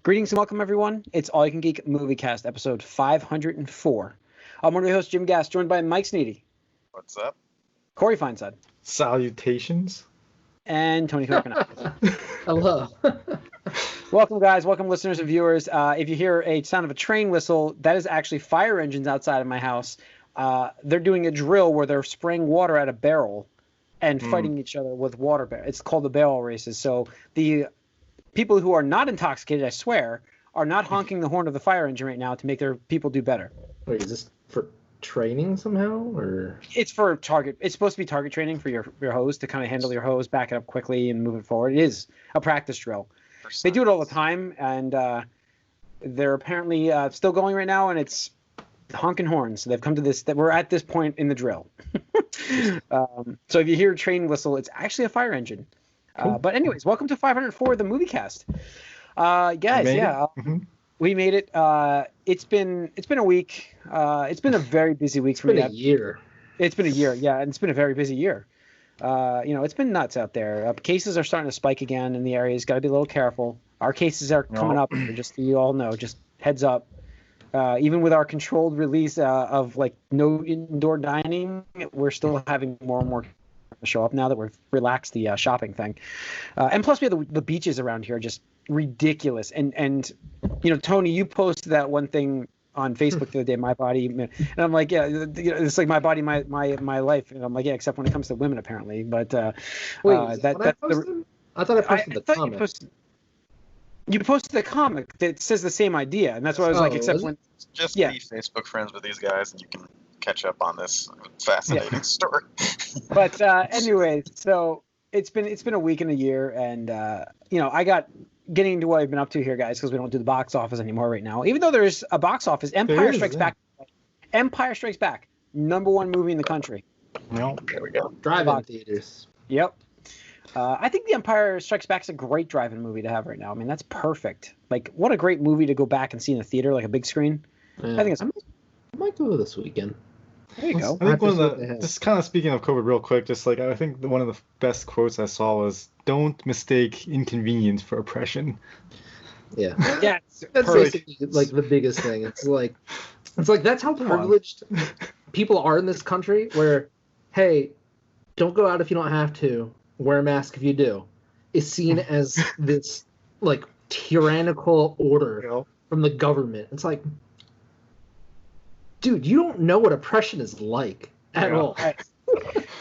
Greetings and welcome, everyone. It's All You Can Geek Moviecast, episode 504. I'm one of your hosts, Jim Gass, joined by Mike Sneedy. What's up? Corey Feinsod. Salutations. And Tony Coconut. Hello. Welcome, guys. Welcome, listeners and viewers. If you hear a sound of a train whistle, that is actually fire engines outside of my house. They're doing a drill where they're spraying water at a barrel and fighting each other with water barrels. It's called the barrel races. So the people who are not intoxicated, I swear, are not honking the horn of the fire engine right now to make their people do better. Wait, is this for training somehow, or? It's for target. It's supposed to be target training for your hose to kind of handle your hose, back it up quickly, and move it forward. It is a practice drill. They do it all the time, and they're apparently still going right now, and it's honking horns. So they've come to this. That we're at this point in the drill. So if you hear a train whistle, it's actually a fire engine. But anyways, welcome to 504 the Moviecast. Guys, we made it. It's been a week. It's been a very busy week for me. It's been a year. It's been a year, yeah, and it's been a very busy year. It's been nuts out there. Cases are starting to spike again in the areas. Got to be a little careful. Our cases are coming up, just so you all know. Just heads up. Even with our controlled release of like no indoor dining, we're still having more and more show up now that we've relaxed the shopping thing. And plus we have the beaches around here are just ridiculous. And Tony, you posted that one thing on Facebook the other day, My Body, and I'm like, yeah, it's like my body, my life. And I'm like, yeah, except when it comes to women, apparently. But wait, I thought I posted the comic. You posted the comic that says the same idea, and that's what I was like, except when just be Facebook friends with these guys, and you can catch up on this fascinating story. But anyway, so it's been a week and a year, and I got getting into what I've been up to here, guys, because we don't do the box office anymore right now. Even though there's a box office, Empire Strikes Back. Empire Strikes Back, #1 movie in the country. No, there we go. Drive-in theaters. Yep. I think The Empire Strikes Back is a great drive-in movie to have right now. I mean, that's perfect. Like, what a great movie to go back and see in the theater, like a big screen. Yeah. I think it's. I might go this weekend. There you go. I think one of the, just kind of speaking of COVID real quick, just like I think one of the best quotes I saw was, "Don't mistake inconvenience for oppression." Yeah. Yeah. That's basically like the biggest thing. It's like that's how privileged people are in this country, where, hey, don't go out if you don't have to, wear a mask if you do, is seen as this like tyrannical order from the government. It's like, dude, you don't know what oppression is like at all.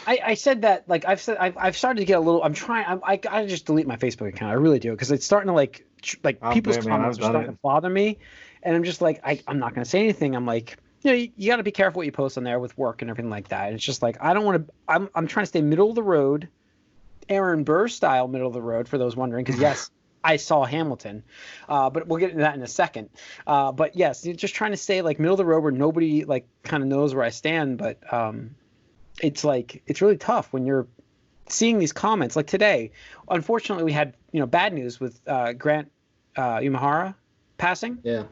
I said that, like I've started to get a little. I gotta just delete my Facebook account. I really do, because it's starting to like people's comments are starting to bother me, and I'm just like I'm not gonna say anything. I'm like, you got to be careful what you post on there with work and everything like that. And it's just like I don't want to. I'm trying to stay middle of the road, Aaron Burr style middle of the road, for those wondering, because yes. I saw Hamilton, but we'll get into that in a second. But yes, just trying to stay like middle of the road where nobody like kind of knows where I stand. But it's like it's really tough when you're seeing these comments. Like today, unfortunately, we had bad news with Grant Imahara passing. Yeah.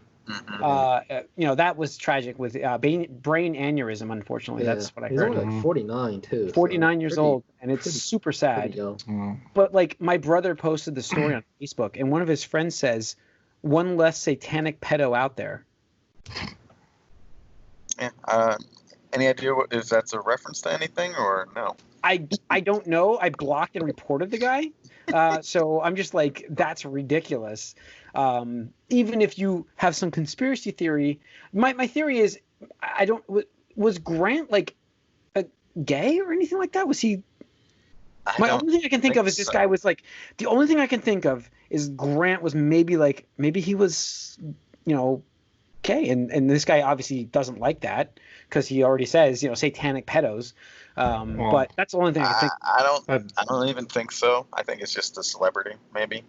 That was tragic with brain aneurysm. Unfortunately, that's what I heard. He's only like 49 too. 49 years old, and it's super sad. But like my brother posted the story on Facebook, and one of his friends says, "One less satanic pedo out there." Yeah. Any idea if that's a reference to anything or no? I don't know. I blocked and reported the guy. So I'm just like, that's ridiculous. Even if you have some conspiracy theory, my theory is, was Grant like a gay or anything like that? Was he? Only thing I can think of is this guy was like, the only thing I can think of is Grant was maybe he was, gay, and this guy obviously doesn't like that because he already says, satanic pedos. But that's the only thing I can think. I don't even think so. I think it's just a celebrity, maybe.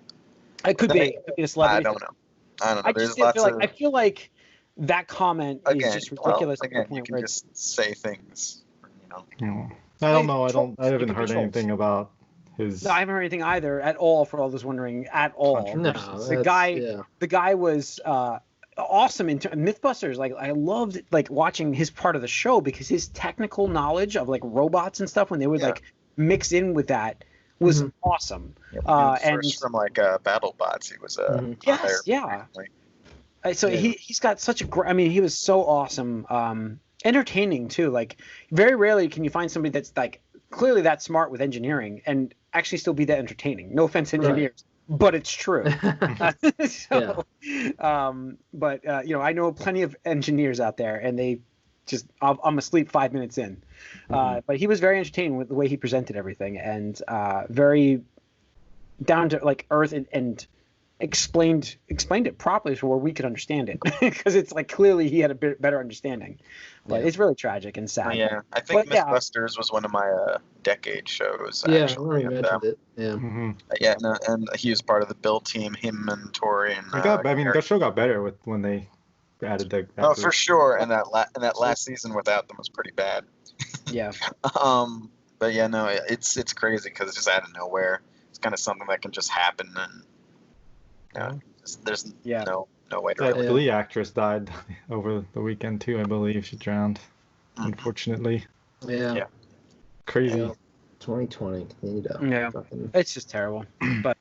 It could be a celebrity. I don't know. I feel like that comment is just ridiculous. You can just say things, I don't know. I haven't heard anything about his. No, I haven't heard anything either at all. For all those wondering, at all. No, the guy was awesome in Mythbusters. Like I loved like watching his part of the show because his technical knowledge of like robots and stuff when they would like mix in with that was awesome. Yeah, first from like BattleBots, he was yes, yeah. So he's got such a great. I mean, he was so awesome, entertaining too. Like very rarely can you find somebody that's like clearly that smart with engineering and actually still be that entertaining. No offense, engineers, but it's true. But I know plenty of engineers out there, and they just I'm asleep 5 minutes in. But he was very entertaining with the way he presented everything, and very down to like earth and explained it properly so where we could understand it, because it's like clearly he had a bit better understanding. But it's really tragic and sad. Yeah, I think Mythbusters was one of my decade shows. Actually, mentioned it. Yeah. And he was part of the build team. Him and Tori and. That show got better when they added the. Oh, for sure, and that last season without them was pretty bad. Yeah. But yeah, no, it's crazy because it's just out of nowhere. It's kind of something that can just happen, and there's no way to. That Glee actress died over the weekend too. I believe she drowned, unfortunately. Yeah. Crazy. Yeah. 2020. Yeah. It's just terrible. But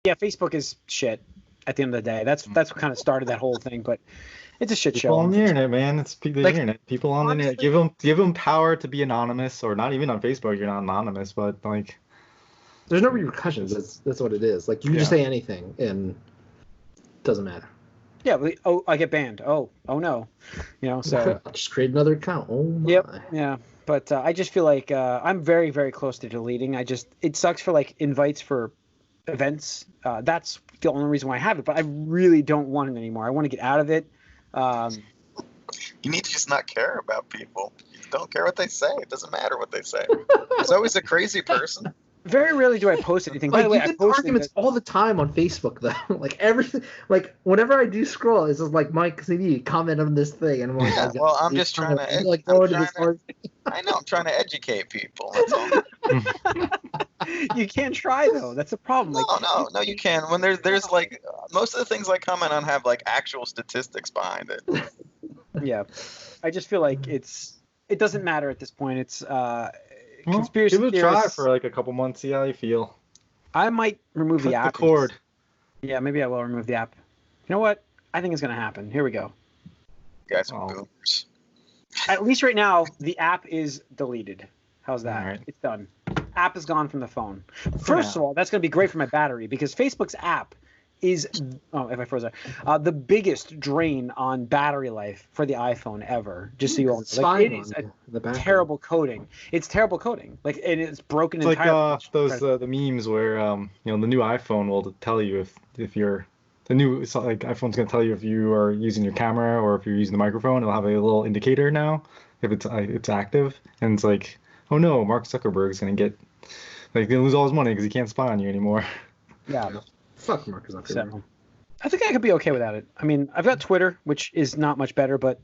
Facebook is shit. At the end of the day, that's what kind of started that whole thing. But it's a shit show. People on the internet, man. It's the internet. People on the internet. Give them power to be anonymous, or not even on Facebook. You're not anonymous, but like. There's no repercussions. That's what it is. Like you can just say anything, and it doesn't matter. Yeah. I get banned. Oh no. So. I'll just create another account. Oh my. Yep. Yeah. But I just feel like I'm very, very close to deleting. It sucks for like invites for events. That's the only reason why I have it. But I really don't want it anymore. I want to get out of it. You need to just not care about people. You don't care what they say. It doesn't matter what they say. There's always a crazy person. Very rarely do I post anything. By the way, I post arguments all the time on Facebook, though. Like everything, like whenever I do scroll, it's just like Mike CD comment on this thing, and I'm like, well, I'm just trying to. I know, I'm trying to educate people. That's all. You can't try though. That's a problem. No, you can. When there's like most of the things I comment on have like actual statistics behind it. Yeah, I just feel like it doesn't matter at this point. It's conspiracy theories. Give it a try for like a couple months. See how you feel. I might remove the app. The cord. Yeah, maybe I will remove the app. You know what? I think it's gonna happen. Here we go. You guys are boomers. At least right now, the app is deleted. How's that? All right. It's done. App is gone from the phone. First of all, that's going to be great for my battery because Facebook's app is, if I froze there, the biggest drain on battery life for the iPhone ever. Just so you all know. Like, it is a terrible coding. It's terrible coding. Like, and it's broken entirely. Like those the memes where the new iPhone will tell you if you're it's like iPhone's gonna tell you if you are using your camera or if you're using the microphone. It'll have a little indicator now if it's active, and it's like, oh no, Mark Zuckerberg's gonna gonna lose all his money because he can't spy on you anymore. Yeah, fuck Mark Zuckerberg. So, I think I could be okay without it. I mean, I've got Twitter, which is not much better, but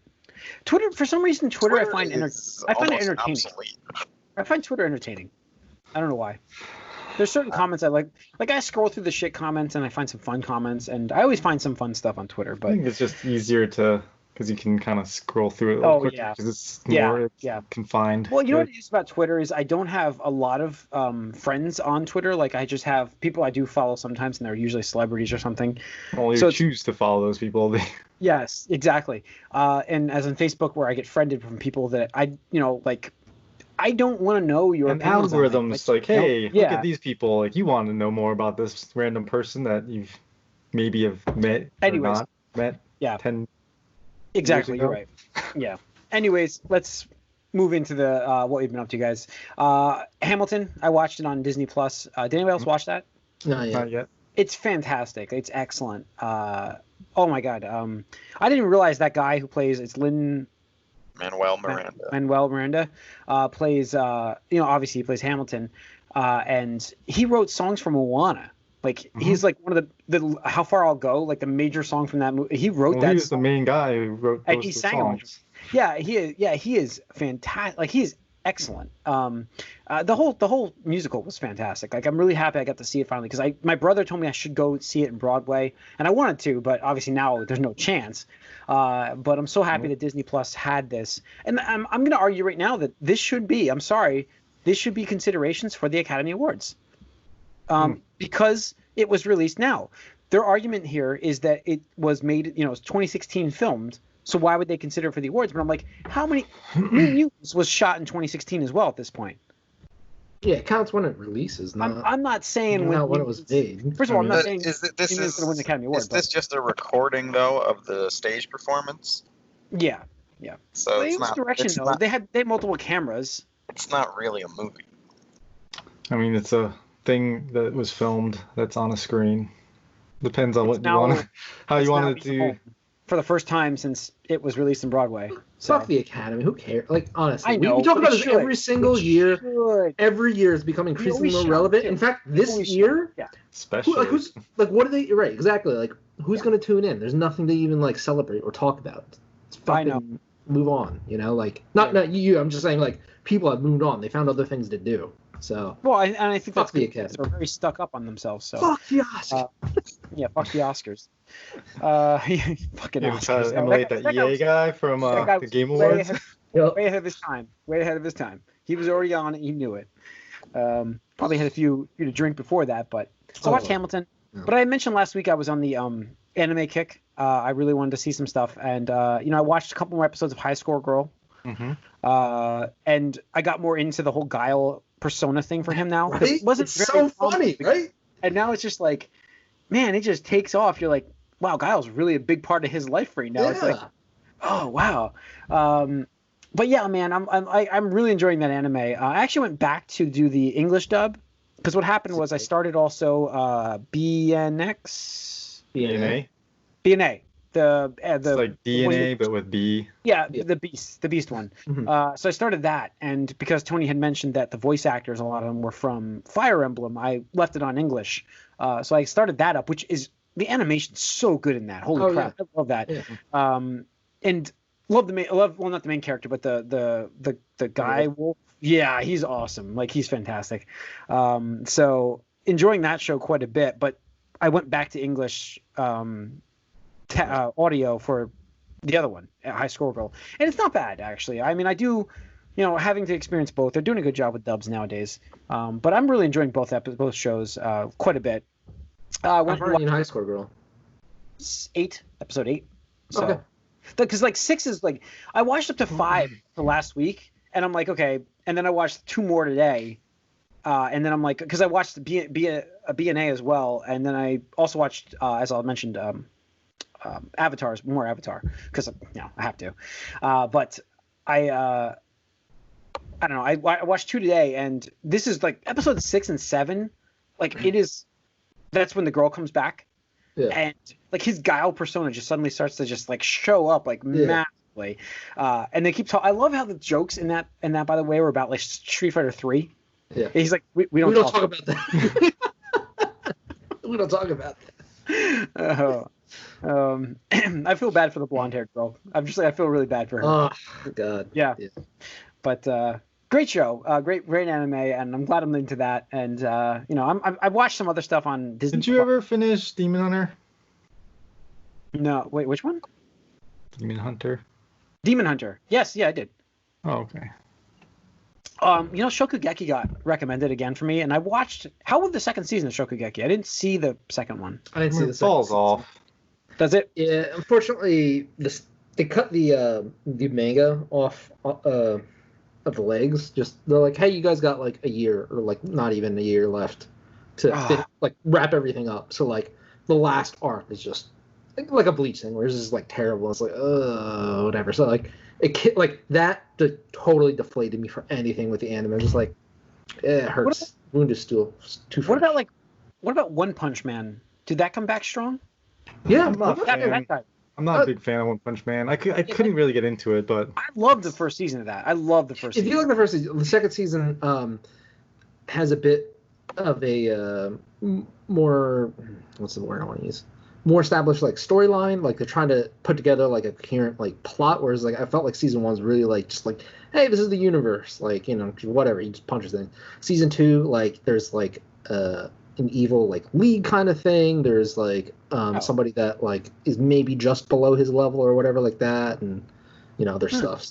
Twitter, for some reason, I find it entertaining. Obsolete. I find Twitter entertaining. I don't know why. There's certain comments I like. Like I scroll through the shit comments and I find some fun comments, and I always find some fun stuff on Twitter. But I think it's just easier because you can kind of scroll through it a little quicker because it's more confined. Well, you know what it is about Twitter is I don't have a lot of friends on Twitter. Like I just have people I do follow sometimes, and they're usually celebrities or something. Well, you choose to follow those people. Yes, exactly. And as on Facebook, where I get friended from people that I don't want to know your opinions. Algorithms hey, look at these people. Like you want to know more about this random person that you've maybe have met or not met. Yeah. 10 Exactly, you're right. Yeah. Anyways, let's move into the what we've been up to, guys. Hamilton, I watched it on Disney Plus. Did anybody else watch that? Not yet. It's fantastic. It's excellent. Oh my god. I didn't even realize that guy who plays Manuel Miranda plays obviously he plays Hamilton, and he wrote songs for Moana. Like he's like one of the How Far I'll Go, like the major song from that movie. He wrote that. He was the main guy who wrote those he sang songs. Yeah, he is. Yeah, he is fantastic. Like he is excellent. The whole musical was fantastic. Like I'm really happy I got to see it finally because my brother told me I should go see it in Broadway, and I wanted to, but obviously now there's no chance. But I'm so happy that Disney Plus had this, and I'm going to argue right now that this should be. I'm sorry. this should be considerations for the Academy Awards. Because it was released now. Their argument here is that it was made, it was 2016 filmed, so why would they consider it for the awards? But I'm like, how many Mutants was shot in 2016 as well at this point? Yeah, it counts when it releases. I'm not saying when it was made. First of all, I'm not saying this is going to win the Academy Award. Is this just a recording though of the stage performance? Yeah. So well, it's not direction though. They had multiple cameras. It's not really a movie. I mean, it's a thing that was filmed that's on a screen. Depends on what you want, how you want it to. For the first time since it was released in Broadway. So. Fuck the Academy. Who cares? Like, honestly, I know, we talk about this every single year. Every year is becoming increasingly more relevant. In fact, this year, especially, what are they? Right, exactly. Like, who's going to tune in? There's nothing to even like celebrate or talk about. It's fucking move on. Like, not you. I'm just saying, like, people have moved on. They found other things to do. So. Well, I think fuck the Academy. They're very stuck up on themselves. So. Fuck the Oscars. Fuck the Oscars. Fucking Oscars. Emulate that EA guy from the Game Awards. Way ahead of his time. Way ahead of his time. He was already on it. He knew it. Probably had a few to drink before that, but so I watched Hamilton. No. But I mentioned last week I was on the anime kick. I really wanted to see some stuff, and I watched a couple more episodes of High Score Girl. Mm-hmm. And I got more into the whole Guile persona thing for him now. Right? It wasn't so funny, right? And now it's just like, man, it just takes off. You're like, wow, Guile's really a big part of his life right now. Yeah. It's like, oh wow. But yeah, man, I'm really enjoying that anime. I actually went back to do the English dub because what happened was I started also BNX. BNA. It's like DNA but with B. Yeah, the Beast one. Mm-hmm. So I started that, and because Tony had mentioned that the voice actors, a lot of them were from Fire Emblem, I left it on English. So I started that up, which is the animation's so good in that. Holy crap, yeah. I love that. Yeah. And love not the main character, but the guy Wolf. Yeah, he's awesome. Like he's fantastic. So enjoying that show quite a bit, but I went back to English. Audio for the other one, High Score Girl, and it's not bad actually. I mean, I do, having to experience both. They're doing a good job with dubs nowadays. But I'm really enjoying both shows quite a bit. How far in High Score Girl? Episode 8. So, okay. Because like 6 is like I watched up to 5 for last week, and I'm like okay, and then I watched 2 more today, and then I'm like because I watched a BNA as well, and then I also watched as I mentioned. Avatar because I have to, but I don't know. I watched 2 today, and this is like episode 6 and 7. Like it is, that's when the girl comes back, and like his Guile persona just suddenly starts to just like show up like massively, and they keep talking. I love how the jokes in that by the way were about like Street Fighter 3. Yeah, he's like we don't talk about that. We don't talk about that. I feel bad for the blonde-haired girl. I feel really bad for her. Oh God. Yeah. But great show, great anime, and I'm glad I'm into that. And I've watched some other stuff on Disney. Did you ever finish Demon Hunter? No, wait, which one? Demon Hunter. Yes, yeah, I did. Oh, okay. Shokugeki got recommended again for me, and I watched. How was the second season of Shokugeki? I didn't see the second one. I didn't see the second. Falls off. Does it? Yeah, unfortunately, they cut the manga off of the legs. Just they're like, hey, you guys got like a year or like not even a year left to wrap everything up. So like the last arc is just like a Bleach thing, where it's just like terrible. It's like whatever. So like that totally deflated me for anything with the anime. It's just like it hurts. Wound is still too fresh. What about One Punch Man? Did that come back strong? Yeah, I'm not a big fan of One Punch Man. I couldn't really get into it, but I loved the first season of that. I love the first season. If you like the first season, the second season has a bit of a more, what's the word I want to use? More established like storyline. Like they're trying to put together like a coherent like plot. Whereas like I felt like season 1's really like just like, hey, this is the universe. Like whatever. He just punches things. Season 2, like there's like an evil like league kind of thing. There's like somebody that like is maybe just below his level or whatever like that, and other stuff.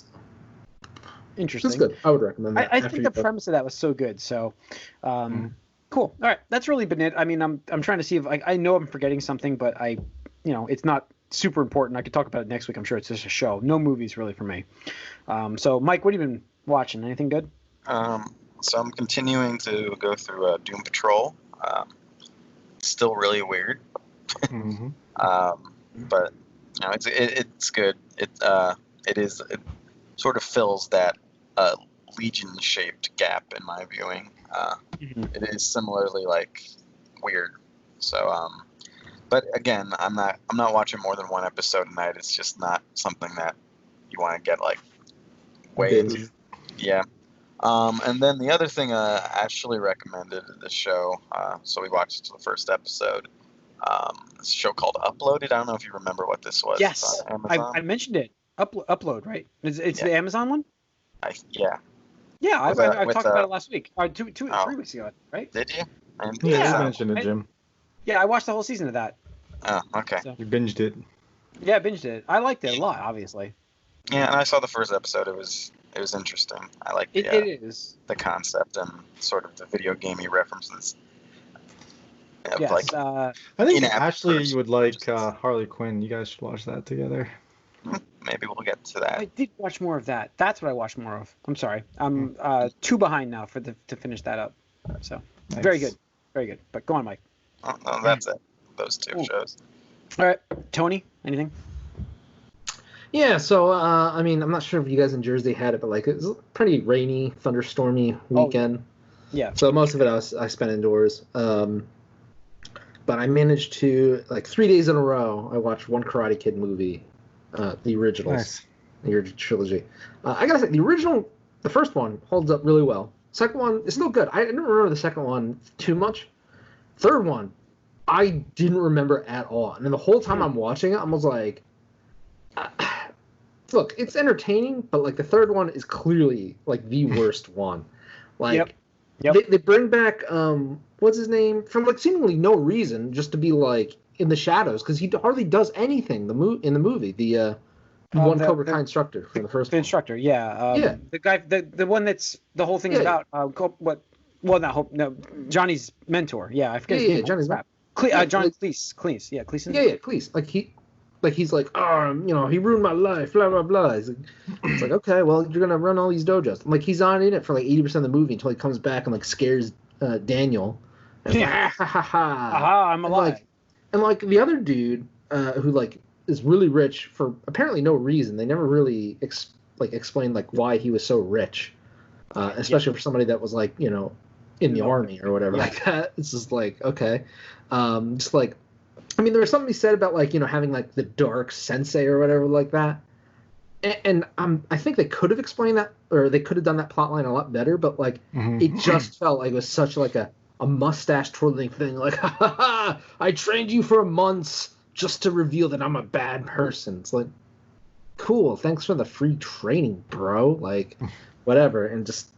Interesting. It's good. I would recommend that. I think the premise of that was so good. So, cool. All right, that's really been it. I mean, I'm trying to see if I know I'm forgetting something, but it's not super important. I could talk about it next week. I'm sure it's just a show. No movies really for me. So, Mike, what have you been watching? Anything good? So I'm continuing to go through Doom Patrol. Still really weird. But it's good. It sort of fills that Legion-shaped gap in my viewing. It is similarly like weird. So, but again, I'm not watching more than one episode a night. It's just not something that you want to get like way into. Yeah. And then the other thing Ashley recommended the show, so we watched the first episode. This show called Uploaded. I don't know if you remember what this was. Yes, I mentioned it. Upload, right? It's the Amazon one. Yeah. Yeah, I talked about it last week. 3 weeks ago, right? Did you? Yeah, you mentioned it, Jim. Yeah, I watched the whole season of that. Oh, okay. So. You binged it. Yeah, I binged it. I liked it a lot, obviously. Yeah, and I saw the first episode. It was interesting. I like it is the concept and sort of the video gamey references. Yes, I think Ashley, you would like Harley Quinn. You guys should watch that together. Maybe we'll get to that. I did watch more of that. That's what I watched more of. I'm sorry. I'm 2 behind now to finish that up. So nice. Very good. But go on, Mike. Oh, no, that's it. Those 2 shows. All right, Tony. Anything? Yeah. So I mean, I'm not sure if you guys in Jersey had it, but like it was a pretty rainy, thunderstormy weekend. Oh, yeah. So most of it I spent indoors. But I managed to, like 3 days in a row, I watched one Karate Kid movie, the originals, nice. The original trilogy. I gotta say, the first one holds up really well. Second one is still good. I didn't remember the second one too much. Third one, I didn't remember at all. And then the whole time I'm watching it, I was like, look, it's entertaining, but like the third one is clearly like the worst one. Like, Yep. They bring back what's his name from like seemingly no reason, just to be like in the shadows, because he hardly does anything in the movie. The Cobra Kai instructor from the first one. Instructor, yeah. The guy, the one that's the whole thing is about. Johnny's mentor. Yeah, I forget his name. Johnny's mentor. John Cleese. Yeah, Cleese. Yeah, Cleese. He's like, he ruined my life, blah blah blah. It's like, okay, well, you're gonna run all these dojos. Like, he's on in it for like 80% of the movie until he comes back and like scares Daniel. And like, I'm alive. And like the other dude who like is really rich for apparently no reason. They never really explained like why he was so rich, especially for somebody that was like in the army or whatever like that. It's just like, okay, just like. I mean, there was something he said about like having like the dark sensei or whatever like that, and I think they could have explained that, or they could have done that plot line a lot better. But like, it just felt like it was such like a mustache twirling thing. Like, I trained you for months just to reveal that I'm a bad person. It's like, cool, thanks for the free training, bro. Like, whatever, and just.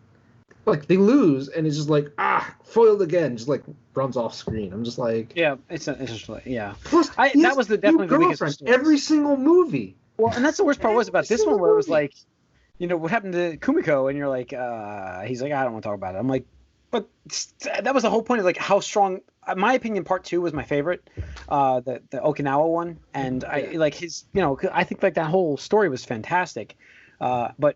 Like, they lose, and it's just like, foiled again, just like runs off screen. I'm just like, yeah, it's just like, yeah. Plus, that was definitely the biggest mistake. Every single movie. Well, and that's the worst part was about this one, where it was like, what happened to Kumiko, and you're like, he's like, I don't want to talk about it. I'm like, but that was the whole point of like how strong. My opinion, part 2 was my favorite, the Okinawa one, and I like his, I think like that whole story was fantastic, but.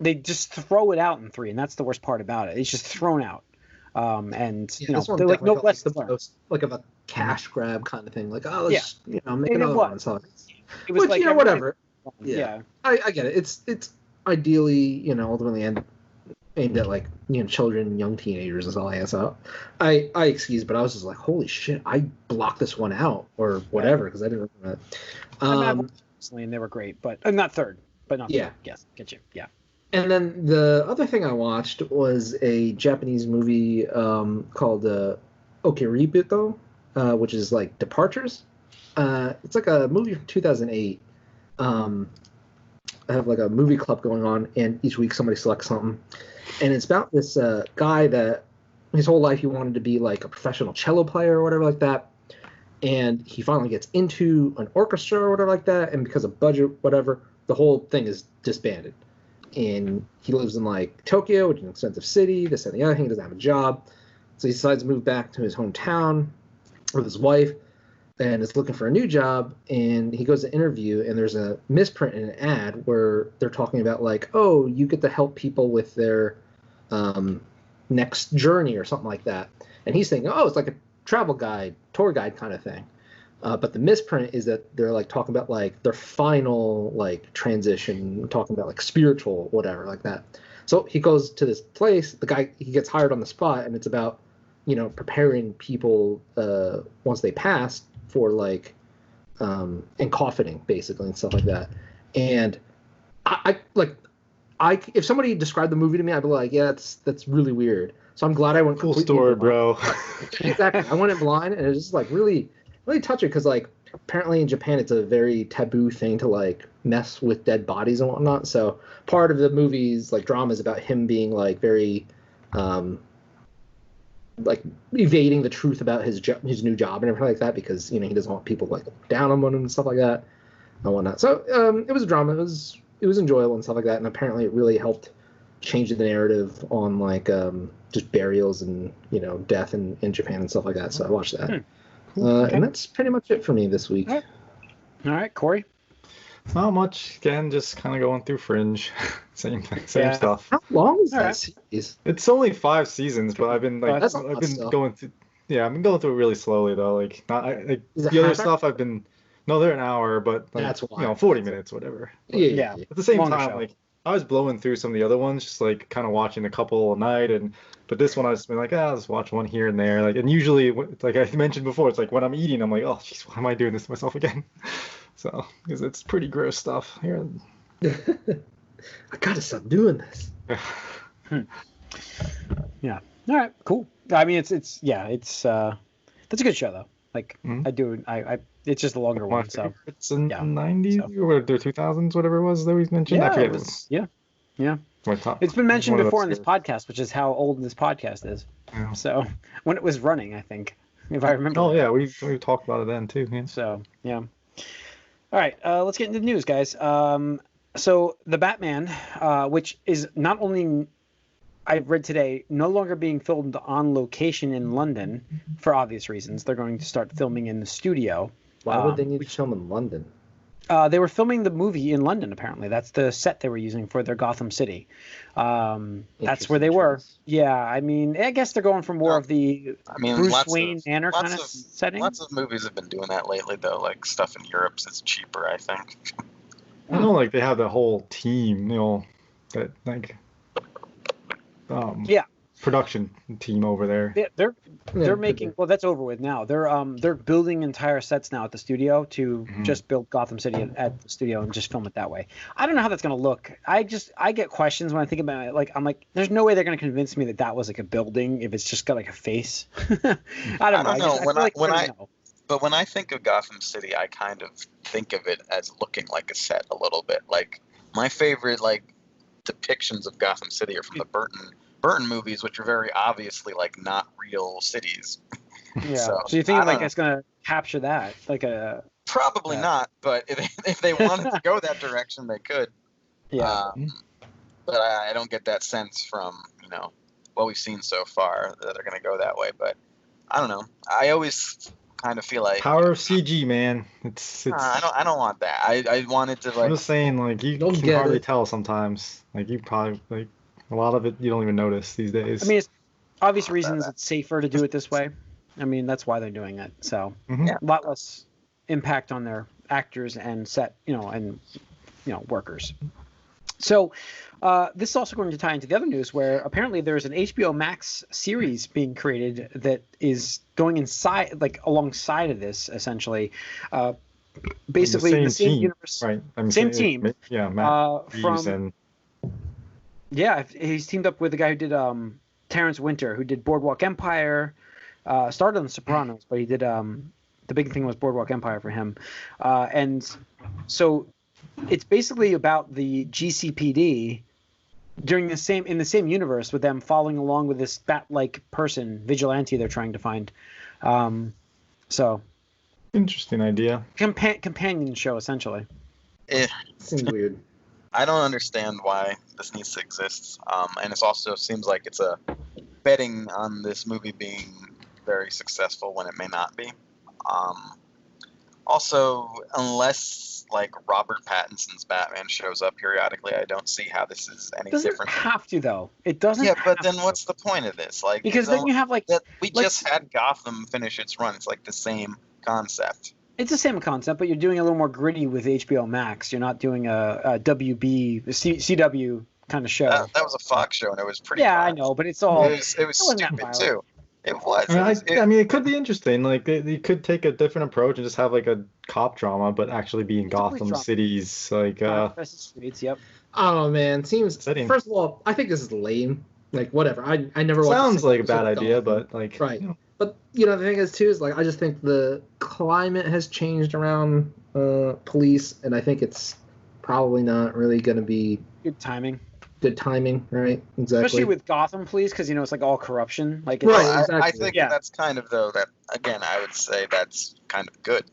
They just throw it out in 3, and that's the worst part about it. It's just thrown out, and they're like no less than like of a cash grab kind of thing. Like, let's make another one. So it was like whatever. Yeah. I get it. It's ideally ultimately aimed at like children, young teenagers. Is all I ask out. I excuse, but I was just like, holy shit! I blocked this one out or whatever because I didn't remember that. And they were great, but not third, but not third. Yes, get you. Yeah. And then the other thing I watched was a Japanese movie called Okiribito, which is like Departures. It's like a movie from 2008. I have like a movie club going on, and each week somebody selects something. And it's about this guy that his whole life he wanted to be like a professional cello player or whatever like that. And he finally gets into an orchestra or whatever like that. And because of budget, whatever, the whole thing is disbanded. and he lives in like Tokyo, which is an expensive city, this and the other thing. He doesn't have a job, so he decides to move back to his hometown with his wife, and is looking for a new job. And he goes to interview, and there's a misprint in an ad where they're talking about like, oh, you get to help people with their next journey or something like that. And he's thinking, oh, it's like a travel guide, tour guide kind of thing. But the misprint is that they're like talking about like their final like transition, talking about like spiritual, whatever, like that. So he goes to this place. The guy, he gets hired on the spot, and it's about, you know, preparing people once they pass for like and coffining basically and stuff like that. And I if somebody described the movie to me, I'd be like, yeah, that's really weird. So I'm glad I went cool story, bro. Exactly. I went in blind, and it was just like really touching, because like apparently in Japan it's a very taboo thing to like mess with dead bodies and whatnot. So part of the movie's like drama is about him being like very like evading the truth about his new job and everything like that, because, you know, he doesn't want people like down on him and stuff like that and whatnot. So it was a drama. It was enjoyable and stuff like that, and apparently it really helped change the narrative on like just burials and, you know, death in Japan and stuff like that. So I watched that. Okay. And that's pretty much it for me this week. All right, Corey. Not much. Again, just kind of going through Fringe. same stuff. How long is that series? It's only 5 seasons, but I've been like going through. Yeah, I've been going through it really slowly though. Like not like the other stuff I've been. No, they're an hour, but like, that's why. 40 minutes, whatever. Yeah. At the same time, like I was blowing through some of the other ones, just like kind of watching a couple a night, but this one I just been like, I'll just watch one here and there. Like, and usually, like I mentioned before, it's like when I'm eating, I'm like, oh, jeez, why am I doing this to myself again? So, because it's pretty gross stuff here. I gotta stop doing this. Yeah. All right. Cool. I mean, it's that's a good show though. Like it's just a longer one. So it's in the 90s or the 2000s, whatever it was that we mentioned. Yeah, I forget it was. Yeah. It's been mentioned before in this podcast, which is how old this podcast is. Yeah. So when it was running, I think, if I remember. Oh yeah, we talked about it then too. Yeah. So yeah. All right, let's get into the news, guys. So the Batman, which is not only, I've read today, no longer being filmed on location in London for obvious reasons. They're going to start filming in the studio. Why would they need to film in London? They were filming the movie in London, apparently. That's the set they were using for their Gotham City. That's where they were. Yeah, I mean, I guess they're going for more of the Bruce Wayne Manor kind of setting. Lots of movies have been doing that lately, though. Like stuff in Europe is cheaper, I think. I know, like they have the whole team, you know, that like production team over there. They're making, well, that's over with now. They're building entire sets now at the studio to just build Gotham City at the studio and just film it that way. I don't know how that's going to look. I get questions when I think about it. Like, I'm like, there's no way they're going to convince me that was like a building if it's just got like a face. I don't know. But when I think of Gotham City, I kind of think of it as looking like a set a little bit. Like my favorite like depictions of Gotham City are from the Burton movies, which are very obviously like not real cities. Yeah. So you think like it's gonna capture that, like a probably not, but if they wanted to go that direction, they could. Yeah. But I don't get that sense from what we've seen so far that they're gonna go that way. But I don't know. I always kind of feel like power of CG, man. It's I don't want that. I wanted to like. I'm just saying, like you can hardly tell sometimes. Like you probably like. A lot of it you don't even notice these days. I mean, it's obvious reasons it's safer to do it this way. I mean, that's why they're doing it. So a lot less impact on their actors and set, and workers. So this is also going to tie into the other news where apparently there's an HBO Max series being created that is going inside, like alongside of this, essentially. Basically the same universe, right? Same team. Yeah, Matt Reeves and. Yeah, he's teamed up with the guy who did Terrence Winter, who did Boardwalk Empire, started on The Sopranos, but he did the big thing was Boardwalk Empire for him, and so it's basically about the GCPD in the same universe with them following along with this bat-like person vigilante they're trying to find. So interesting idea. Companion show essentially. Seems weird. I don't understand why this needs to exist. And it also seems like it's a betting on this movie being very successful when it may not be. Also, unless like Robert Pattinson's Batman shows up periodically, I don't see how this is any doesn't different. Have to though. It doesn't. Yeah, but have then to. what's the point of this? Like, Because then you have like we just had Gotham finish its run. It's like the same concept. It's the same concept, but you're doing a little more gritty with HBO Max. You're not doing a CW kind of show. That was a Fox show, and it was pretty. Yeah, violent. I know, but it's all. It was stupid too. It was. I mean, it could be interesting. Like, they could take a different approach and just have like a cop drama, but actually be in Gotham City's like. Streets, yep. Oh man, seems. Exciting. First of all, I think this is lame. Like whatever. I never. Sounds like a bad idea, but like. Right. But the thing is too is like I just think the climate has changed around police, and I think it's probably not really going to be good timing. Good timing, right? Exactly. Especially with Gotham Police, because it's like all corruption. Like right, exactly. I think that's kind of though that again I would say that's kind of good.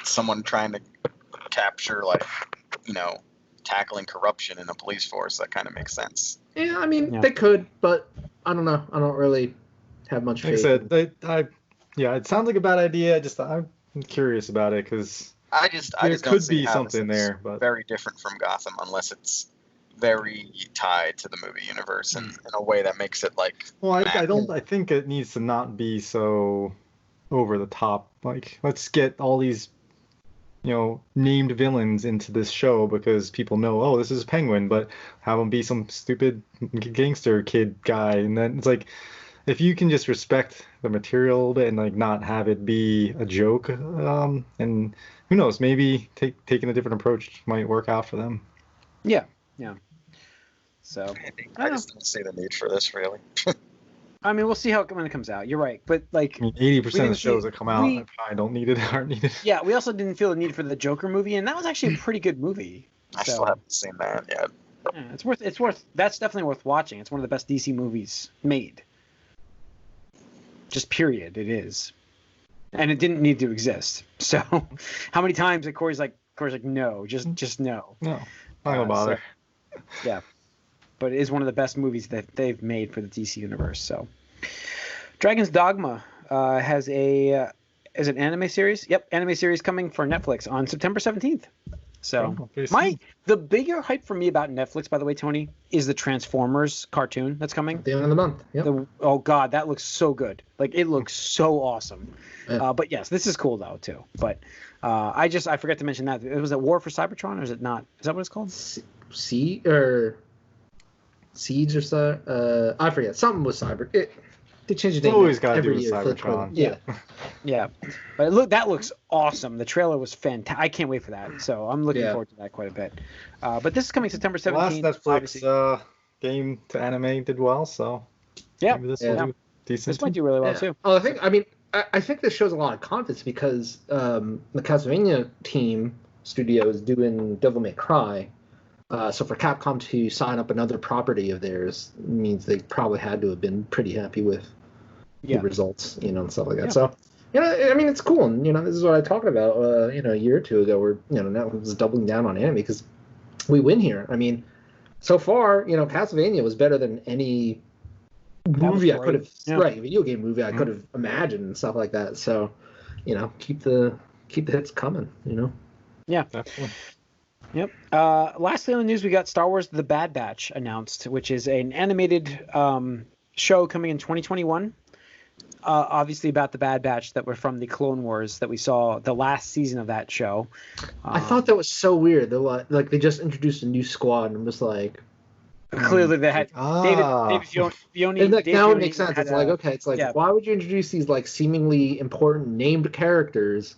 Someone trying to capture like tackling corruption in a police force, that kind of makes sense. Yeah, I mean they could, but I don't know. I don't really have much faith. Like I said, it sounds like a bad idea. I'm curious about it because there could be something there, but very different from Gotham unless it's very tied to the movie universe in a way that makes it like. Well, I think it needs to not be so over the top. Like, let's get all these, named villains into this show because people know, oh, this is Penguin, but have him be some stupid gangster kid guy, and then it's like, if you can just respect the material a little bit and like not have it be a joke, and who knows, maybe taking a different approach might work out for them. Yeah. So I just don't see the need for this really. I mean, we'll see when it comes out. You're right, but like 80% of the shows that come out probably aren't needed. Yeah, we also didn't feel the need for the Joker movie, and that was actually a pretty good movie. I still haven't seen that yet. Yeah, it's worth. That's definitely worth watching. It's one of the best DC movies made. Just period. It is, and it didn't need to exist. So, how many times that Corey's like no, just no. No, I don't bother. So, yeah. But it is one of the best movies that they've made for the DC universe. So, Dragon's Dogma has is an anime series. Yep, anime series coming for Netflix on September 17th. So, the bigger hype for me about Netflix, by the way, Tony, is the Transformers cartoon that's coming. At the end of the month. Yep. Oh God, that looks so good. Like it looks so awesome. Yeah. But yes, this is cool though too. But I forgot to mention that. Was it War for Cybertron or is it not? Is that what it's called? Siege or so, I forget. Something with Cyber. They change the name. Always got to do with year. Cybertron. Yeah. But that looks awesome. The trailer was fantastic. I can't wait for that. So I'm looking forward to that quite a bit. But this is coming September 17th. Last Netflix game to anime did well, so maybe this will do decent. This might do really well too. Oh, I think this shows a lot of confidence because the Castlevania studio is doing Devil May Cry. So for Capcom to sign up another property of theirs means they probably had to have been pretty happy with the results, and stuff like that. So, it's cool. And, this is what I talked about, a year or two ago where, Netflix was doubling down on anime because we win here. I mean, so far, Castlevania was better than any movie I could have, video game movie I could have imagined and stuff like that. So, keep the hits coming, Yeah. Definitely. Yep. Lastly on the news, we got Star Wars: The Bad Batch announced, which is an animated show coming in 2021. Obviously about the Bad Batch that were from the Clone Wars that we saw the last season of that show. I thought that was so weird. They just introduced a new squad and was like. Clearly they had David Filoni. And now it makes sense. It's like why would you introduce these seemingly important named characters?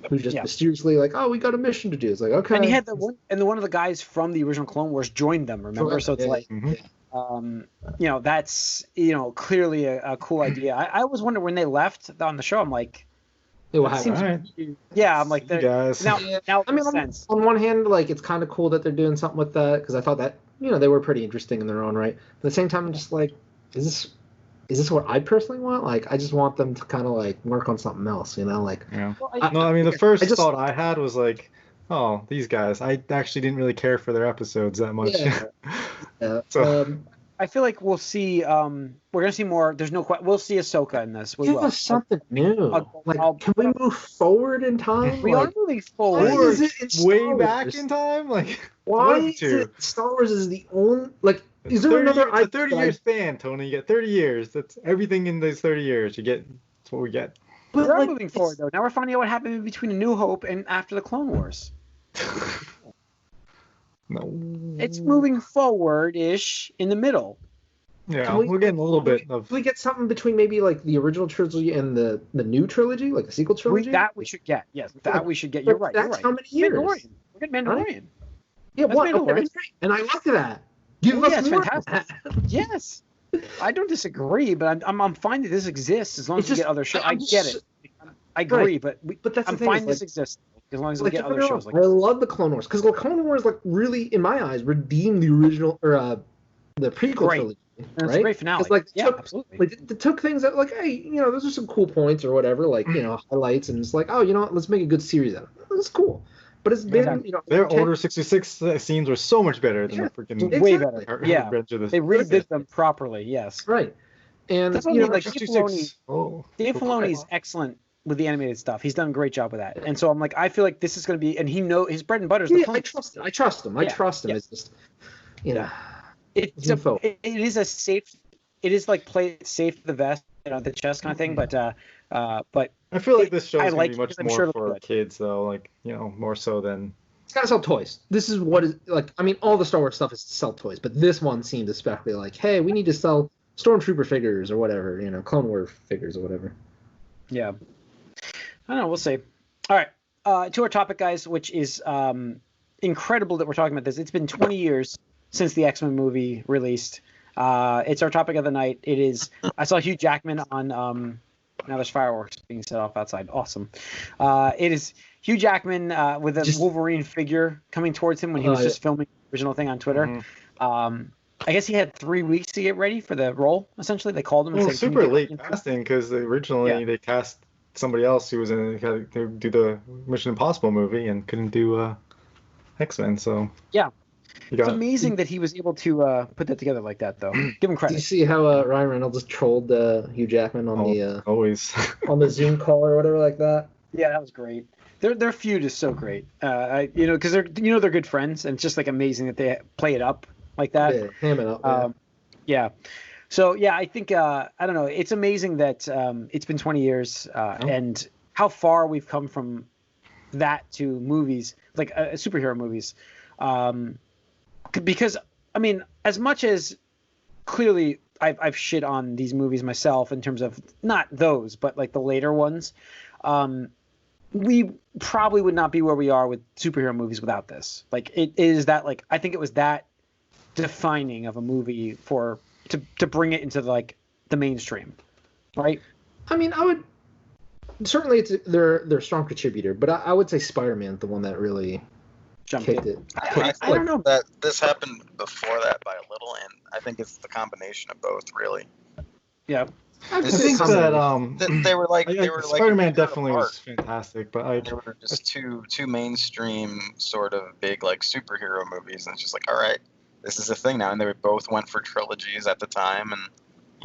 Who's just mysteriously like, oh, we got a mission to do. It's like, okay. And he had one of the guys from the original Clone Wars joined them. Remember? So it's that's clearly a cool idea. I always wonder when they left on the show. I'm like, I'm like, guys. Now I mean, on one hand, it's kind of cool that they're doing something with that because I thought that they were pretty interesting in their own right. At the same time, I'm just like, is this what I personally want? I just want them to kind of work on something else, Yeah. The first thought I had was oh, these guys, I actually didn't really care for their episodes that much. Yeah. So I feel like we'll see. We're gonna see more. There's no question. We'll see Ahsoka in this. We Give will. us something new. Can we move forward in time? We are moving forward. Why is it in way Star back Wars? in time? Like, Why is it Star Wars is the only is there another? It's a 30-year span, Tony. You get 30 years. That's everything in those 30 years. That's what we get. But we are moving forward though. Now we're finding out what happened between A New Hope and after the Clone Wars. No. It's moving forward-ish in the middle. Yeah, we're getting a little bit of. Can we get something between maybe like the original trilogy and the new trilogy, like the sequel trilogy? That we should get. Yes, that we should get. You're right. That's how many years? Mandalorian. We're getting Mandalorian. Right? Yeah, that's what? Mandalorian. Okay, that's great. And I like that. Give us more. Fantastic. Yes, I don't disagree, but I'm fine that this exists as long as we get other shows. I get it. I agree, but that's I'm fine this exists as long as we get other shows. I love the Clone Wars because the Clone Wars, really, in my eyes, redeemed the original or the prequel trilogy. And it's a great finale. Absolutely. They took things that hey, those are some cool points or whatever, highlights, and it's let's make a good series out of it. It's cool. But it's been, their Order 66 scenes were so much better than the freaking way better. Yeah, they redid them properly. Yes, right. And that's what I mean. Like Dave Filoni is excellent with the animated stuff. He's done a great job with that. And so I'm I feel like this is going to be, and he his bread and butter is the Clone Wars. I trust him. It's just, it is a safe. It is play it safe the vest, the chest kind of thing. But I feel like this show is going to be much more for kids, though. More so than. It's got to sell toys. This is what is all the Star Wars stuff is to sell toys, but this one seemed especially hey, we need to sell Stormtrooper figures or whatever, Clone Wars figures or whatever. Yeah. I don't know. We'll see. All right. To our topic, guys, which is incredible that we're talking about this. It's been 20 years since the Xmen movie released. It's our topic of the night. It is. I saw Hugh Jackman on. Now there's fireworks being set off outside. Awesome. It is Hugh Jackman with a Wolverine figure coming towards him when he was just filming the original thing on Twitter. Mm-hmm. I guess he had 3 weeks to get ready for the role. Essentially, they called him. And said, super late casting because originally they cast somebody else who was to do the Mission Impossible movie and couldn't do X-Men. So yeah, it's amazing that he was able to put that together like that, though. Give him credit. Did you see how Ryan Reynolds trolled Hugh Jackman on the always on the Zoom call or whatever like that? Yeah, that was great. Their feud is so great. Because they're they're good friends, and it's just amazing that they play it up like that. Yeah, ham it up. Yeah. So yeah, I think I don't know. It's amazing that it's been 20 years and how far we've come from that to movies superhero movies. Because as much as clearly I've shit on these movies myself in terms of not those, but the later ones, we probably would not be where we are with superhero movies without this. It is that I think it was that defining of a movie to bring it into the mainstream, right? I would certainly they're a strong contributor, but I would say Spider-Man, the one that really kicked it. I don't know that this happened before that by a little, and I think it's the combination of both, really. Yeah, I think that they were Spider-Man definitely was fantastic, but they were just two mainstream sort of big superhero movies, and it's just all right. This is a thing now, and they both went for trilogies at the time, and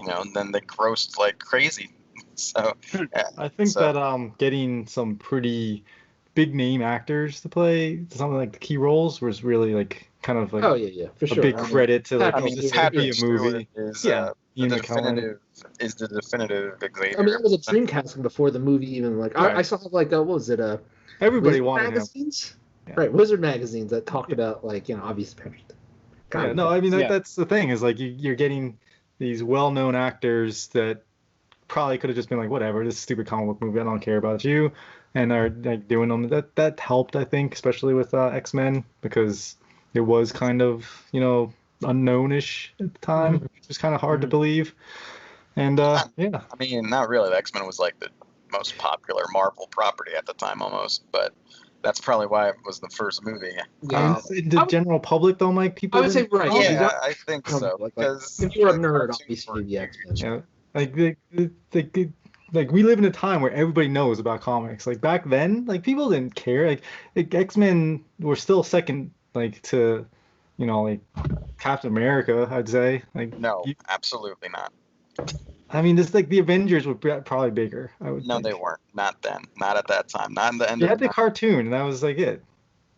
and then they grossed like crazy. So I think that getting some pretty big name actors to play something like the key roles was really kind of for sure. a big credit to this could be a movie. Is the definitive Xavier. That was a dream casting before the movie even I saw what was it everybody Wizard wanted magazines? Him. Right, Wizard magazines that talked about obviously Patrick. Yeah, no, that's the thing is you're getting these well-known actors that probably could have just been whatever, this stupid comic book movie, I don't care about you, and are doing them. That helped, I think, especially with X-Men, because it was kind of unknown-ish at the time. It was kind of hard to believe, and yeah. Not really. The X-Men was the most popular Marvel property at the time, almost, but. That's probably why it was the first movie. Yeah. The general public, though, Mike, people. I would say right. Yeah, I think so. Because if you're a nerd, obviously, the X-Men. Yeah, like we live in a time where everybody knows about comics. Like back then, like people didn't care. Like X-Men were still second, like to, like Captain America, I'd say. Like no, absolutely not. I mean, just like the Avengers were probably bigger. I would. No, think. they weren't. Not then. Not at that time. Not in the end. You had the cartoon, and that was like it.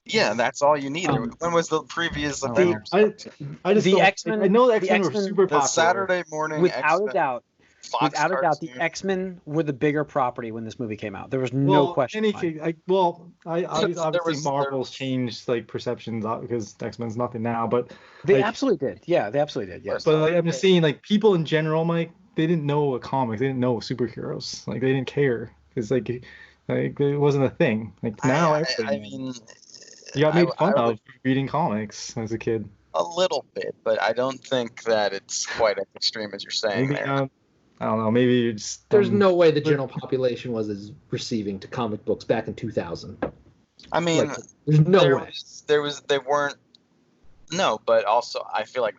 Yeah, that's all you needed. When was the previous Avengers? I just the X-Men. I know the X-Men were super popular. The Saturday morning. Without a doubt. Fox Without a doubt, the cartoon. X-Men were the bigger property when this movie came out. There was no question. Obviously Marvel's changed like perceptions because X-Men's nothing now, but they absolutely did. Yeah, they absolutely did. Yes. But like, I'm just saying, like people in general, Mike, they didn't know a comic, they didn't know superheroes, like they didn't care because like it wasn't a thing. Like now, I mean, you got made fun of reading comics as a kid. A little bit, but I don't think that it's quite as extreme as you're saying there. I don't know. Maybe you just. There's no way the general population was as receiving to comic books back in 2000. I mean, like, there's no way. They weren't. No, but also I feel like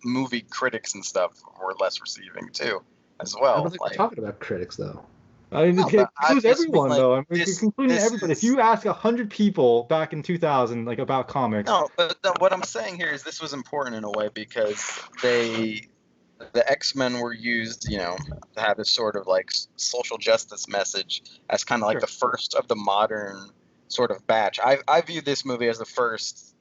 movie critics and stuff were less receiving too, as well. I don't think we're talking about critics though. I mean, it includes everyone though. I mean, it's including everybody. If you ask 100 people back in 2000 like about comics. No, but what I'm saying here is this was important in a way because the X-Men were used, to have this sort of like social justice message as kind of like the first of the modern sort of batch. I view this movie as the first,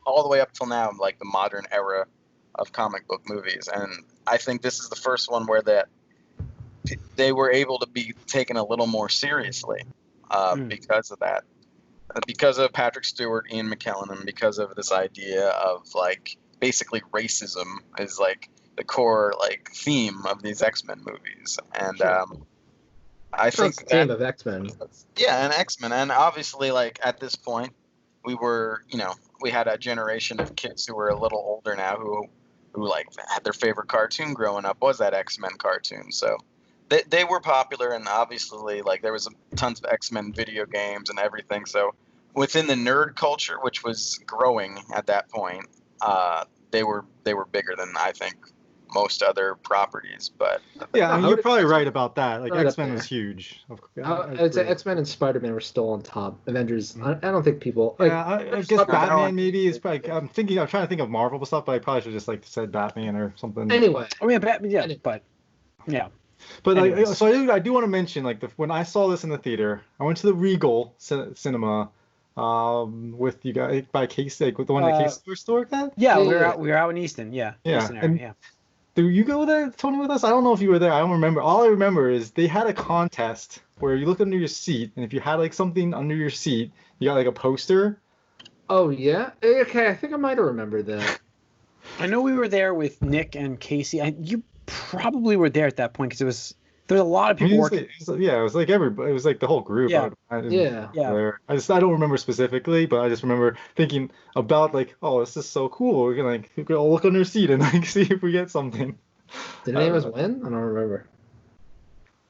all the way up till now, like the modern era of comic book movies, and I think this is the first one where they were able to be taken a little more seriously because of that, because of Patrick Stewart, Ian McKellen, and because of this idea of like basically racism is like the core like theme of these X-Men movies, and I think the theme of X-Men. Yeah, and X-Men, and obviously like at this point we were, we had a generation of kids who were a little older now who like had their favorite cartoon growing up was that X-Men cartoon, so they were popular, and obviously like there was tons of X-Men video games and everything, so within the nerd culture, which was growing at that point, they were bigger than I think most other properties, but yeah, I mean, you're probably right about that. Like X-Men was huge. I'd say X-Men and Spider-Man were still on top. Avengers, I don't think people. Like, I guess Batman maybe is probably. I'm trying to think of Marvel stuff, but I probably should just like said Batman or something. Anyway, I mean Batman, yeah, but yeah. But like, so I do want to mention like when I saw this in the theater, I went to the Regal Cinema. With you guys by Casey, like with the one that Casey store had. Yeah, we were out in Easton. Yeah. Easton area, yeah. Did you go there, Tony, with us? I don't know if you were there. I don't remember. All I remember is they had a contest where you look under your seat, and if you had like something under your seat, you got like a poster. Oh yeah. Okay, I think I might have remembered that. I know we were there with Nick and Casey. You probably were there at that point because there was a lot of people working. It was like everybody. It was like the whole group. Yeah. I don't remember specifically, but I just remember thinking about like, oh, this is so cool. We're gonna like all look under your seat and like see if we get something. Did any of us win? I don't remember.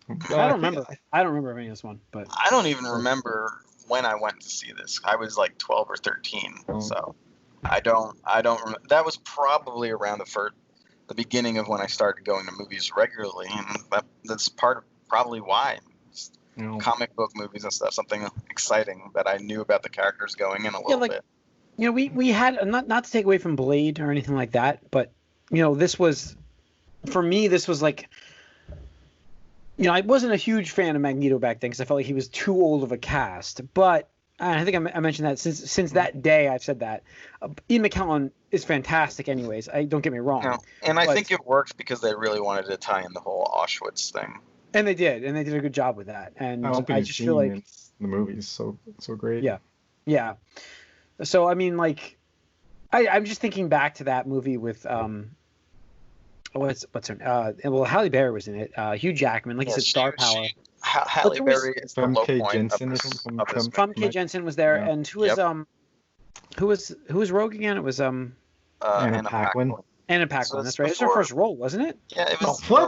I don't remember. I don't remember any of this one, but I don't even remember when I went to see this. I was like 12 or 13, so I don't remember. That was probably around the beginning of when I started going to movies regularly, and that's probably why. Comic book movies and stuff, something exciting that I knew about the characters going in a little bit. We had not to take away from Blade or anything like that, but this was, for me, this was like, I wasn't a huge fan of Magneto back then because I felt like he was too old of a cast, but I think I mentioned that since that day I've said that. Ian McKellen is fantastic anyways. Don't get me wrong. And I think it worked because they really wanted to tie in the whole Auschwitz thing. And they did a good job with that. And I just feel like the movie's so great. Yeah. Yeah. So I mean, like, I'm just thinking back to that movie with what's her Halle Berry was in it. Hugh Jackman, like you said, star power. Halle Berry is the low point of this. Famke Jensen was there, and who was Rogue again? It was Anna Paquin. Anna Paquin, that's right. It was her first role, wasn't it? Yeah, it was her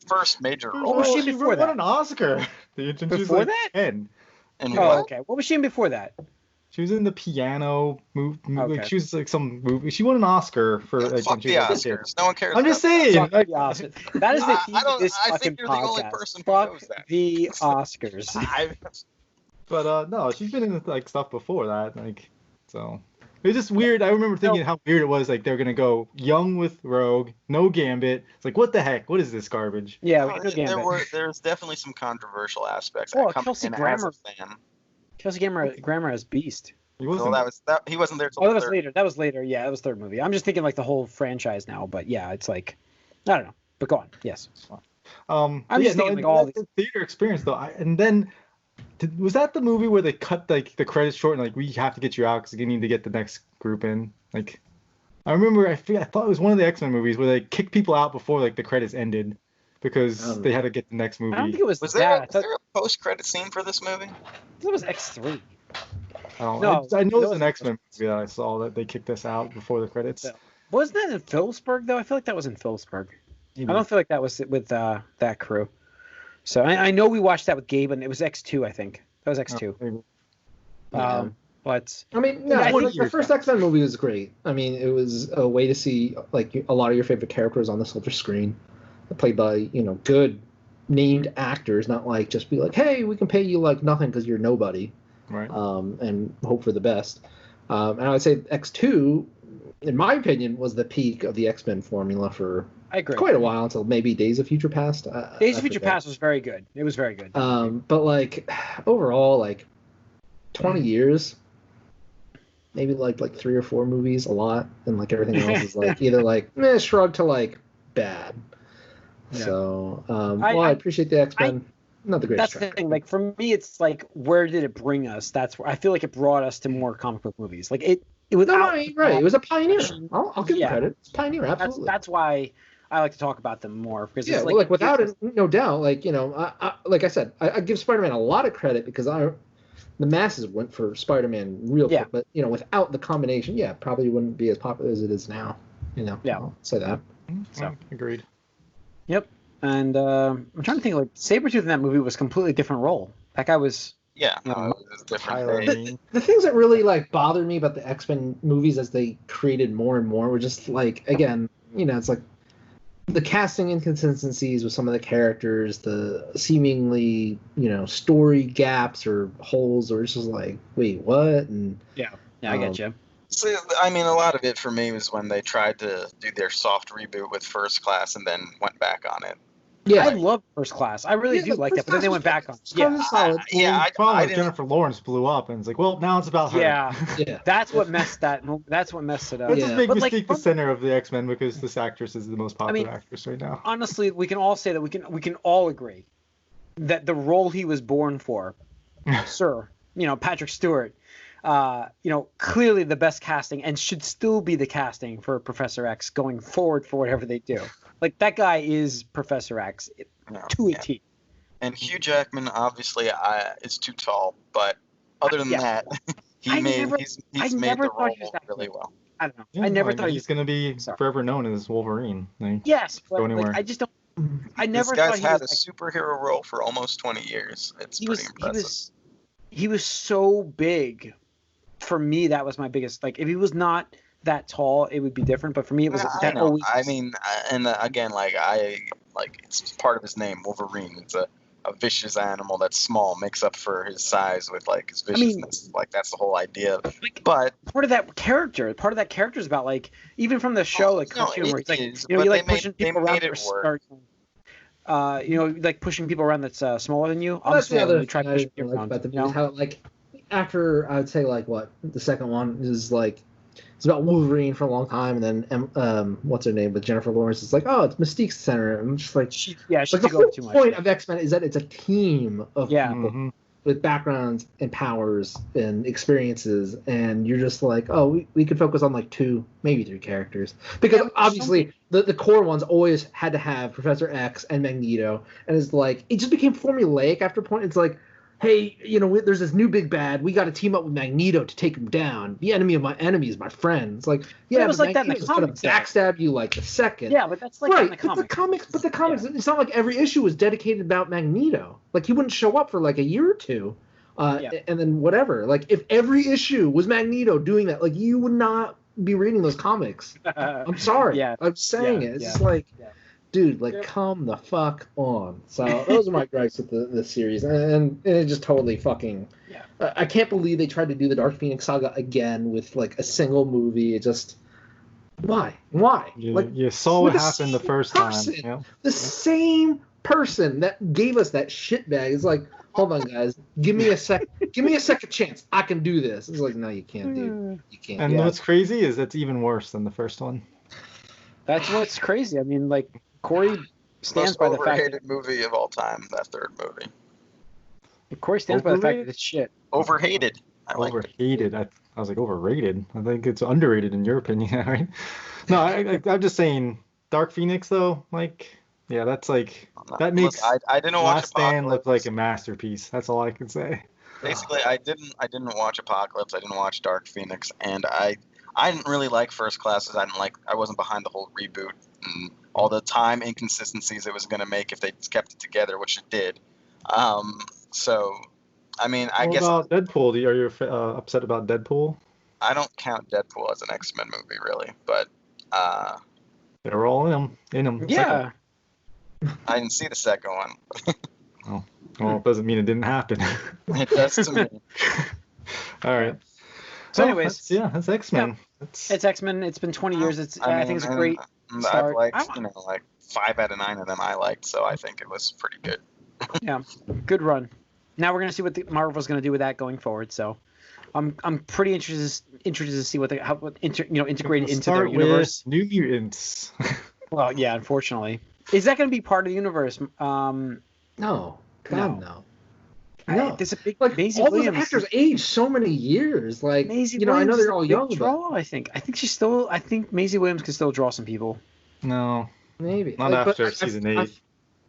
first major role. What was she before that? What an Oscar! Before that? And okay. What was she in before that? She was in the piano movie. Okay. Like, she was like some movie. She won an Oscar for like. Fuck the Oscars. No one cares. I'm just saying. Fuck the Oscars. That is the theme of this I fucking think you're the only podcast. person who Fuck knows that. the Oscars. But no, she's been in like stuff before that. Like, so it's just weird. I remember thinking how weird it was. Like, they're gonna go young with Rogue, no Gambit. It's like, what the heck? What is this garbage? Yeah, we know Gambit. There's definitely some controversial aspects. Oh, Kelsey Grammer. Kelsey Grammer as Beast. He wasn't. He wasn't there till that was later. That was later. Yeah, that was third movie. I'm just thinking like the whole franchise now, but yeah, it's like I don't know. But go on. Yes. I'm just thinking like all the theater experience though. And then was that the movie where they cut like the credits short and like we have to get you out because you need to get the next group in? Like, I remember I thought it was one of the X-Men movies where they kicked people out before like the credits ended because they had to get the next movie. I don't think it was. Was there a post-credit scene for this movie? It was X3. I know there's an X-Men movie that I saw that they kicked us out before the credits. Wasn't that in Phillipsburg though? I feel like that was in Phillipsburg. I don't feel like that was with that crew. So I know we watched that with Gabe, and it was X2, I think. That was X2. But I mean, no, the first X-Men movie was great. I mean, it was a way to see like a lot of your favorite characters on the silver screen, played by good named actors, not like just be like, hey, we can pay you like nothing because you're nobody. Right. And hope for the best. And I would say X2, in my opinion, was the peak of the X-Men formula for quite a while until maybe Days of Future Past. Days of Future Past was very good. It was very good. But like overall, like 20 years, maybe like 3 or 4 movies, a lot, and like everything else is like either like shrug to like bad. Yeah. So I appreciate the X-Men. Not the greatest. That's the thing. Like for me, it's like where did it bring us? That's where I feel like it brought us to more comic book movies. Like it was right. It was a pioneer. I'll give it credit. It's a pioneer. Absolutely. That's why I like to talk about them more because it's like without it, no doubt. Like I like I said, I give Spider-Man a lot of credit because the masses went for Spider-Man real quick. But without the combination, probably wouldn't be as popular as it is now. I'll say that. So agreed. Yep. And I'm trying to think, like, Sabretooth in that movie was a completely different role. That guy was... Yeah, it was different. The things that really, like, bothered me about the X-Men movies as they created more and more were just, like, again, it's like the casting inconsistencies with some of the characters, the seemingly, story gaps or holes, or it's just like, wait, what? And yeah, I get you. So, I mean, a lot of it for me was when they tried to do their soft reboot with First Class and then went back on it. Yeah, I love First Class. I really do like that, but then they went back on it. I Jennifer Lawrence blew up, and it's like, well, now it's about her. Yeah. That's what messed it up. That's a big mistake the center of the X-Men because this actress is the most popular actress right now. Honestly, we can all say that we can all agree that the role he was born for, Sir, Patrick Stewart, clearly the best casting and should still be the casting for Professor X going forward for whatever they do. Like, that guy is Professor X to a T. And Hugh Jackman, obviously, is too tall, but other than that, he's made the role really well. I don't know. Yeah, I never thought he's going to be forever known as Wolverine. Yes, but I just don't. I never thought this guy's had a superhero role for almost 20 years. It's pretty impressive. He was so big. For me, that was my biggest. Like, if he was not that tall, it would be different. But for me, it was. I mean, and again, it's part of his name, Wolverine. It's a vicious animal that's small, makes up for his size with like his viciousness. That's the whole idea. But part of that character is about like even from the show, cartoon where it's like like pushing people around. Like pushing people around that's smaller than you. That's the other thing I like about the movie. How after I would say the second one is like it's about Wolverine for a long time, and then what's her name with Jennifer Lawrence is like, oh, it's Mystique's center. I'm just like, the whole point of X-Men is that it's a team of people with backgrounds and powers and experiences, and you're just like, oh, we could focus on like 2, maybe 3 characters because obviously the core ones always had to have Professor X and Magneto, and it's like it just became formulaic after a point. It's like, hey, there's this new big bad. We got to team up with Magneto to take him down. The enemy of my enemy is my friend. It's like, yeah, it was like that in the comics. Backstab you like the second. Yeah, but that's like in the comics. But the comics, it's not like every issue was dedicated about Magneto. Like he wouldn't show up for like a year or two And then whatever. Like, if every issue was Magneto doing that, like, you would not be reading those comics. I'm sorry. Yeah. I'm saying it. It's just like, dude, like, come the fuck on. So those are my gripes with the series, and it just totally fucking. Yeah. I can't believe they tried to do the Dark Phoenix saga again with like a single movie. It just. Why? You saw what happened the first time. Yeah. The same person that gave us that shitbag is like, hold on, guys, give me a second chance. I can do this. It's like, no, you can't, dude. You can't. And what's crazy is that's even worse than the first one. That's what's crazy. I mean, like, Corey stands by the fact. Most overhated movie of all time. That third movie. Corey stands by the fact that it's shit. Overhated. Overhated. I was like, overrated. I think it's underrated in your opinion, right? No, I'm just saying, Dark Phoenix though, like, yeah, that's like that makes I didn't watch Last Stand look like a masterpiece. That's all I can say. Basically, I didn't watch Apocalypse. I didn't watch Dark Phoenix, and I didn't really like First Class. I wasn't behind the whole reboot and all the time inconsistencies it was going to make if they kept it together, which it did. So. I mean, I guess. What about Deadpool? Are you upset about Deadpool? I don't count Deadpool as an X-Men movie, really, but. They're all in them. Yeah. I didn't see the second one. Oh, well, it doesn't mean it didn't happen. It does to me. All right. So, anyways, that's X-Men. Yeah. It's X-Men. It's been 20 years. I think it's a great start. I've liked, like 5 out of 9 of them I liked, so I think it was pretty good. Yeah, good run. Now we're gonna see what Marvel's gonna do with that going forward. So, I'm pretty interested to see what integrated into their universe. New Mutants. Well, yeah, unfortunately, is that gonna be part of the universe? No. No. There's a big like Maisie all Williams. those actors aged so many years. Like Maisie I know Williams they're all young. Draw, I think she's still. I think Maisie Williams can still draw some people. No, maybe not after season 8.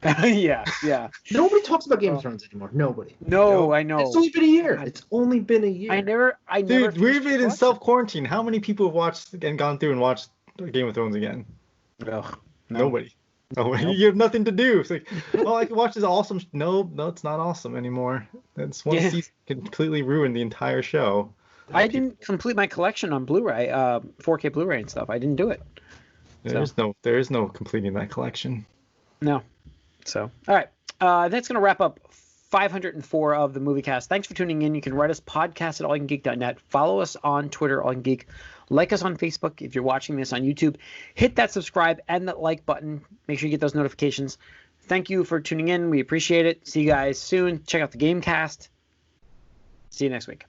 Yeah. Nobody talks about Game of Thrones anymore. Nobody. No, I know. It's only been a year. It's only been a year. I never. Dude, we've been in self-quarantine. How many people have watched and gone through and watched Game of Thrones again? Ugh, Nobody. You have nothing to do. It's like, well, I can watch this awesome. No, it's not awesome anymore. That's one season completely ruined the entire show. I didn't complete my collection on Blu-ray, 4K Blu-ray and stuff. I didn't do it. There is no completing that collection. No. So, all right. That's going to wrap up 504 of the Moviecast. Thanks for tuning in. You can write us podcast at allyoucangeek.net. Follow us on Twitter, allyoucangeek. Like us on Facebook if you're watching this on YouTube. Hit that subscribe and that like button. Make sure you get those notifications. Thank you for tuning in. We appreciate it. See you guys soon. Check out the Gamecast. See you next week.